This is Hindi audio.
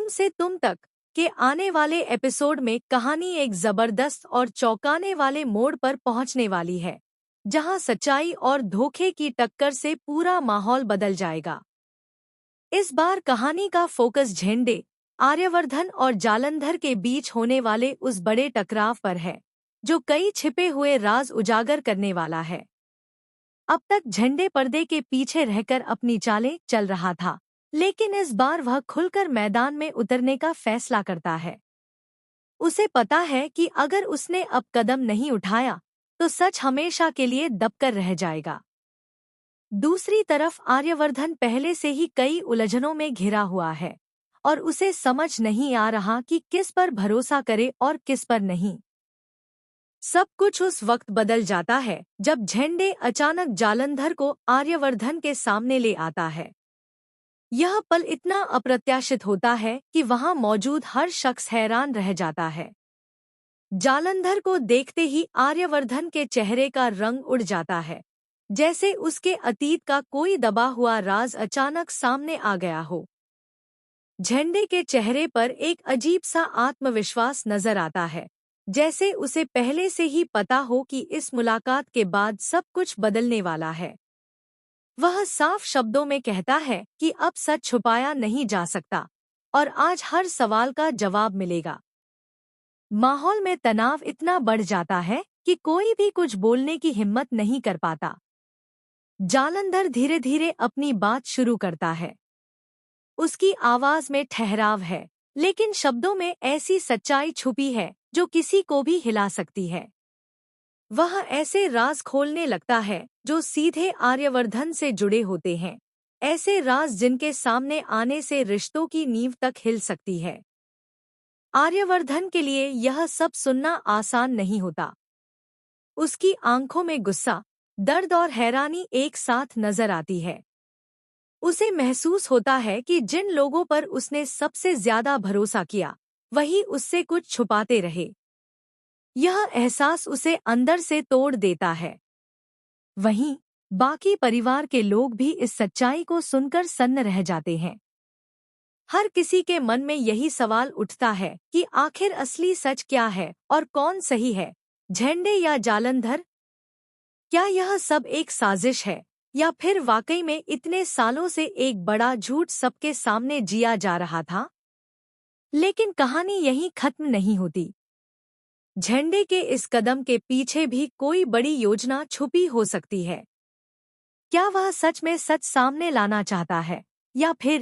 तुम से तुम तक के आने वाले एपिसोड में कहानी एक जबरदस्त और चौंकाने वाले मोड़ पर पहुंचने वाली है, जहां सच्चाई और धोखे की टक्कर से पूरा माहौल बदल जाएगा। इस बार कहानी का फोकस झेंडे, आर्यवर्धन और जालंधर के बीच होने वाले उस बड़े टकराव पर है, जो कई छिपे हुए राज उजागर करने वाला है। अब तक झंडे पर्दे के पीछे रहकर अपनी चालें चल रहा था, लेकिन इस बार वह खुलकर मैदान में उतरने का फैसला करता है। उसे पता है कि अगर उसने अब कदम नहीं उठाया तो सच हमेशा के लिए दबकर रह जाएगा। दूसरी तरफ आर्यवर्धन पहले से ही कई उलझनों में घिरा हुआ है और उसे समझ नहीं आ रहा कि किस पर भरोसा करे और किस पर नहीं। सब कुछ उस वक्त बदल जाता है जब झंडे अचानक जालंधर को आर्यवर्धन के सामने ले आता है। यह पल इतना अप्रत्याशित होता है कि वहां मौजूद हर शख्स हैरान रह जाता है। जालंधर को देखते ही आर्यवर्धन के चेहरे का रंग उड़ जाता है, जैसे उसके अतीत का कोई दबा हुआ राज अचानक सामने आ गया हो। झंडे के चेहरे पर एक अजीब सा आत्मविश्वास नजर आता है, जैसे उसे पहले से ही पता हो कि इस मुलाकात के बाद सब कुछ बदलने वाला है। वह साफ शब्दों में कहता है कि अब सच छुपाया नहीं जा सकता और आज हर सवाल का जवाब मिलेगा। माहौल में तनाव इतना बढ़ जाता है कि कोई भी कुछ बोलने की हिम्मत नहीं कर पाता। जालंधर धीरे धीरे अपनी बात शुरू करता है। उसकी आवाज में ठहराव है, लेकिन शब्दों में ऐसी सच्चाई छुपी है जो किसी को भी हिला सकती है। वह ऐसे राज खोलने लगता है जो सीधे आर्यवर्धन से जुड़े होते हैं, ऐसे राज जिनके सामने आने से रिश्तों की नींव तक हिल सकती है। आर्यवर्धन के लिए यह सब सुनना आसान नहीं होता। उसकी आंखों में गुस्सा, दर्द और हैरानी एक साथ नजर आती है। उसे महसूस होता है कि जिन लोगों पर उसने सबसे ज्यादा भरोसा किया, वही उससे कुछ छुपाते रहे। यह एहसास उसे अंदर से तोड़ देता है। वहीं बाकी परिवार के लोग भी इस सच्चाई को सुनकर सन्न रह जाते हैं। हर किसी के मन में यही सवाल उठता है कि आखिर असली सच क्या है और कौन सही है, झंडे या जालंधर? क्या यह सब एक साजिश है या फिर वाकई में इतने सालों से एक बड़ा झूठ सबके सामने जिया जा रहा था? लेकिन कहानी यहीं खत्म नहीं होती। झंडे के इस कदम के पीछे भी कोई बड़ी योजना छुपी हो सकती है। क्या वह सच में सच सामने लाना चाहता है या फिर